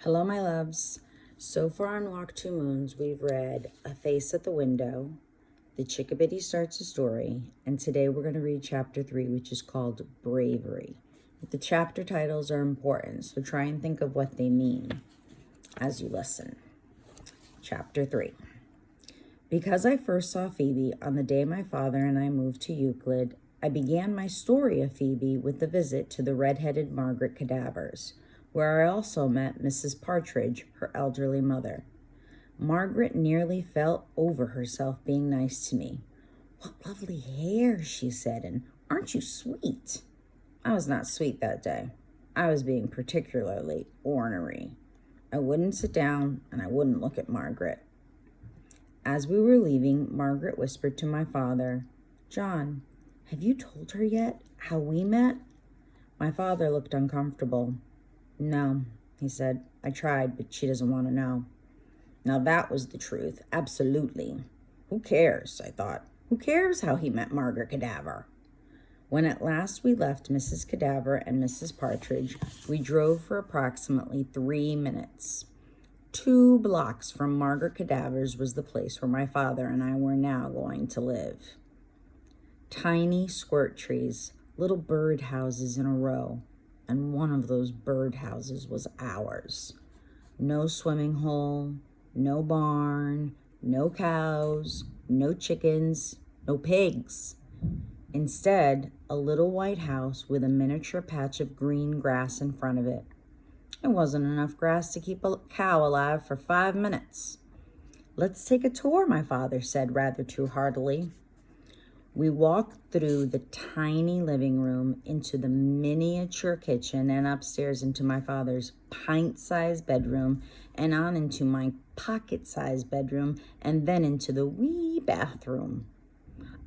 Hello, my loves. So far on Walk Two Moons, we've read A Face at the Window, The Chickabiddy Starts a Story, and today we're going to read Chapter 3, which is called Bravery. The chapter titles are important, so try and think of what they mean as you listen. Chapter 3. Because I first saw Phoebe on the day my father and I moved to Euclid, I began my story of Phoebe with the visit to the red-headed Margaret Cadavers, where I also met Mrs. Partridge, her elderly mother. Margaret nearly fell over herself being nice to me. "What lovely hair," she said, "and aren't you sweet?" I was not sweet that day. I was being particularly ornery. I wouldn't sit down, and I wouldn't look at Margaret. As we were leaving, Margaret whispered to my father, "John, have you told her yet how we met?" My father looked uncomfortable. "No," he said. "I tried, but she doesn't want to know." Now that was the truth, absolutely. Who cares, I thought. Who cares how he met Margaret Cadaver? When at last we left Mrs. Cadaver and Mrs. Partridge, we drove for approximately 3 minutes. 2 blocks from Margaret Cadaver's was the place where my father and I were now going to live. Tiny squirt trees, little bird houses in a row, and one of those bird houses was ours. No swimming hole, no barn, no cows, no chickens, no pigs. Instead, a little white house with a miniature patch of green grass in front of it. It wasn't enough grass to keep a cow alive for 5 minutes. "Let's take a tour," my father said rather too heartily. We walked through the tiny living room into the miniature kitchen and upstairs into my father's pint-sized bedroom and on into my pocket-sized bedroom and then into the wee bathroom.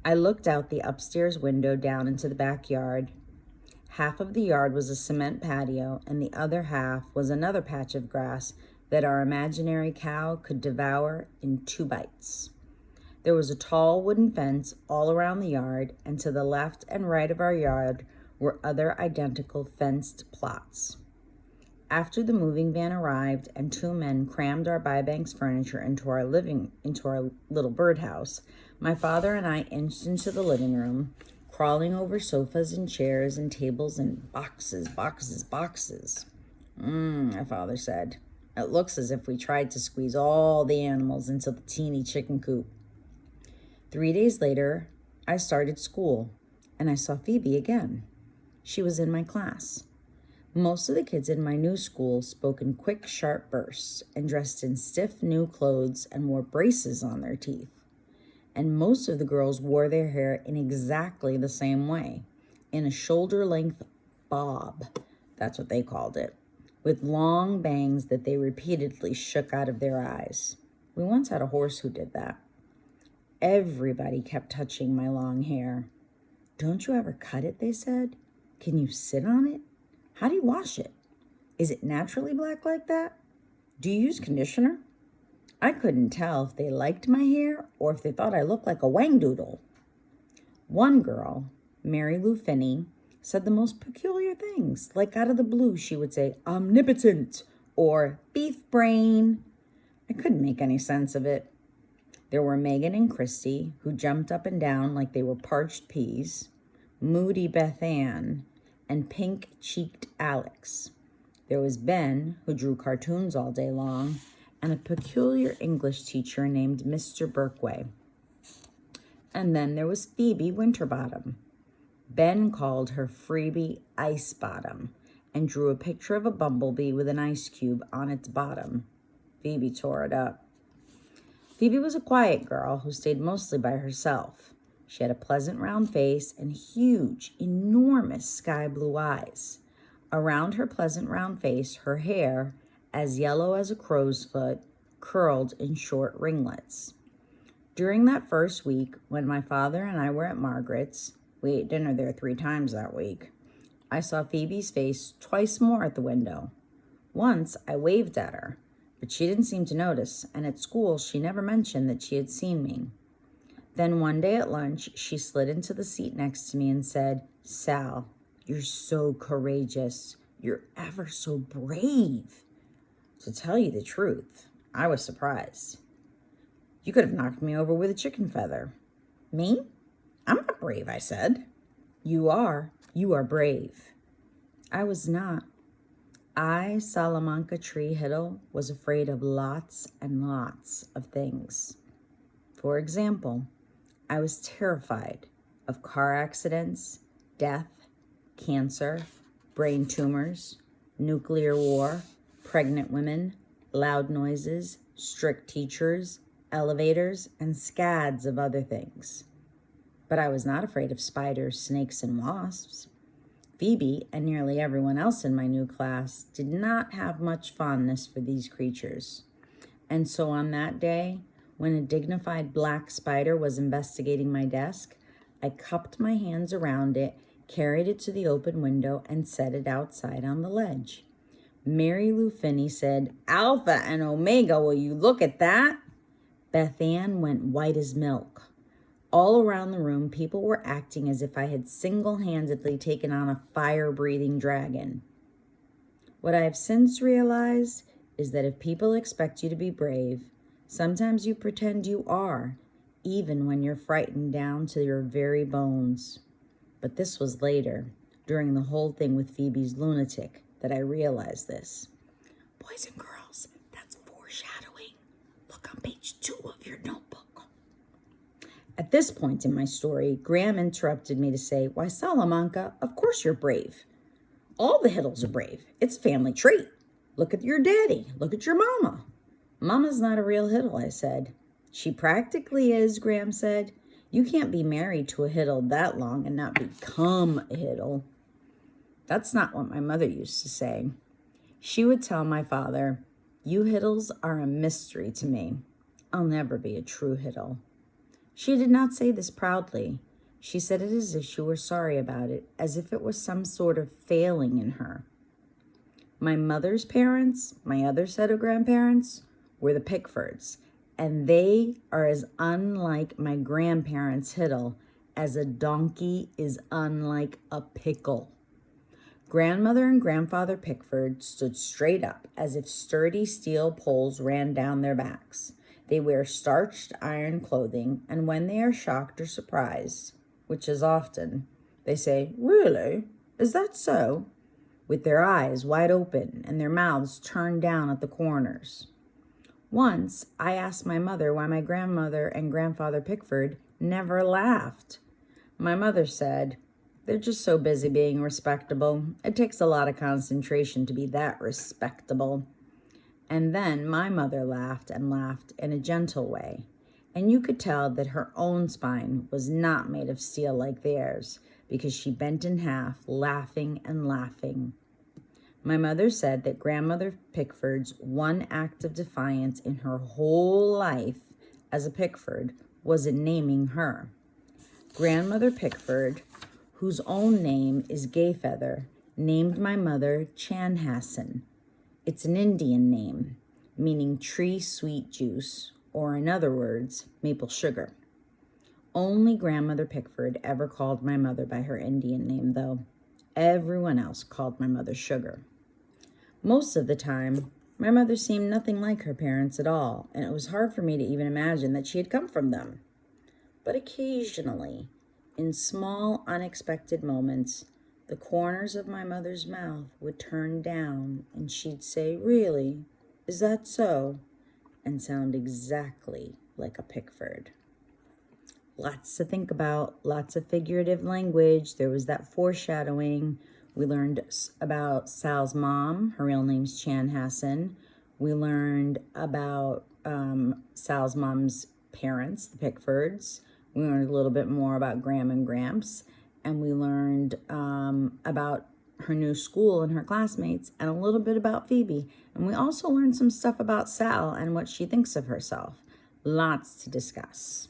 I looked out the upstairs window down into the backyard. Half of the yard was a cement patio and the other half was another patch of grass that our imaginary cow could devour in 2 bites. There was a tall wooden fence all around the yard, and to the left and right of our yard were other identical fenced plots. After the moving van arrived and 2 men crammed our Bybanks furniture into our little birdhouse, my father and I inched into the living room, crawling over sofas and chairs and tables and boxes. My father said. "It looks as if we tried to squeeze all the animals into the teeny chicken coop." 3 days later, I started school, and I saw Phoebe again. She was in my class. Most of the kids in my new school spoke in quick, sharp bursts and dressed in stiff new clothes and wore braces on their teeth. And most of the girls wore their hair in exactly the same way, in a shoulder-length bob, that's what they called it, with long bangs that they repeatedly shook out of their eyes. We once had a horse who did that. Everybody kept touching my long hair. "Don't you ever cut it?" they said. "Can you sit on it? How do you wash it? Is it naturally black like that? Do you use conditioner?" I couldn't tell if they liked my hair or if they thought I looked like a wangdoodle. One girl, Mary Lou Finney, said the most peculiar things. Like out of the blue, she would say, "Omnipotent," or "beef brain." I couldn't make any sense of it. There were Megan and Christy, who jumped up and down like they were parched peas, Moody Beth Ann, and pink-cheeked Alex. There was Ben, who drew cartoons all day long, and a peculiar English teacher named Mr. Birkway. And then there was Phoebe Winterbottom. Ben called her Phoebe Icebottom and drew a picture of a bumblebee with an ice cube on its bottom. Phoebe tore it up. Phoebe was a quiet girl who stayed mostly by herself. She had a pleasant round face and huge, enormous sky blue eyes. Around her pleasant round face, her hair, as yellow as a crow's foot, curled in short ringlets. During that first week, when my father and I were at Margaret's, we ate dinner there 3 times that week, I saw Phoebe's face twice more at the window. Once I waved at her, but she didn't seem to notice, and at school she never mentioned that she had seen me. Then one day at lunch, she slid into the seat next to me and said, "Sal, you're so courageous. You're ever so brave." To tell you the truth, I was surprised. You could have knocked me over with a chicken feather. Me? I'm not brave, I said. You are. You are brave. I was not. I, Salamanca Tree Hiddle, was afraid of lots and lots of things. For example, I was terrified of car accidents, death, cancer, brain tumors, nuclear war, pregnant women, loud noises, strict teachers, elevators, and scads of other things. But I was not afraid of spiders, snakes, and wasps. Phoebe and nearly everyone else in my new class did not have much fondness for these creatures. And so on that day, when a dignified black spider was investigating my desk, I cupped my hands around it, carried it to the open window, and set it outside on the ledge. Mary Lou Finney said, "Alpha and Omega, will you look at that?" Beth Ann went white as milk. All around the room, people were acting as if I had single-handedly taken on a fire-breathing dragon. What I have since realized is that if people expect you to be brave, sometimes you pretend you are, even when you're frightened down to your very bones. But this was later, during the whole thing with Phoebe's lunatic, that I realized this. Boys and girls, that's foreshadowing. Look on page 2 of your notebook. At this point in my story, Graham interrupted me to say, "Why, Salamanca, of course you're brave. All the Hiddles are brave. It's a family trait. Look at your daddy. Look at your mama." "Mama's not a real Hiddle," I said. "She practically is," Graham said. "You can't be married to a Hiddle that long and not become a Hiddle." That's not what my mother used to say. She would tell my father, "You Hiddles are a mystery to me. I'll never be a true Hiddle." She did not say this proudly. She said it as if she were sorry about it, as if it was some sort of failing in her. My mother's parents, my other set of grandparents, were the Pickfords, and they are as unlike my grandparents' Hiddle as a donkey is unlike a pickle. Grandmother and grandfather Pickford stood straight up as if sturdy steel poles ran down their backs. They wear starched iron clothing, and when they are shocked or surprised, which is often, they say, "Really? Is that so?" with their eyes wide open and their mouths turned down at the corners. Once, I asked my mother why my grandmother and grandfather Pickford never laughed. My mother said, "They're just so busy being respectable. It takes a lot of concentration to be that respectable." And then my mother laughed and laughed in a gentle way, and you could tell that her own spine was not made of steel like theirs, because she bent in half, laughing and laughing. My mother said that Grandmother Pickford's one act of defiance in her whole life as a Pickford was in naming her. Grandmother Pickford, whose own name is Gayfeather, named my mother Chanhassen. It's an Indian name, meaning tree sweet juice, or in other words, maple sugar. Only Grandmother Pickford ever called my mother by her Indian name, though. Everyone else called my mother Sugar. Most of the time, my mother seemed nothing like her parents at all, and it was hard for me to even imagine that she had come from them. But occasionally, in small, unexpected moments, the corners of my mother's mouth would turn down, and she'd say, "Really? Is that so?" and sound exactly like a Pickford. Lots to think about, lots of figurative language. There was that foreshadowing. We learned about Sal's mom. Her real name's Chanhassen. We learned about Sal's mom's parents, the Pickfords. We learned a little bit more about Graham and Gramps. And we learned about her new school and her classmates, and a little bit about Phoebe. And we also learned some stuff about Sal and what she thinks of herself. Lots to discuss.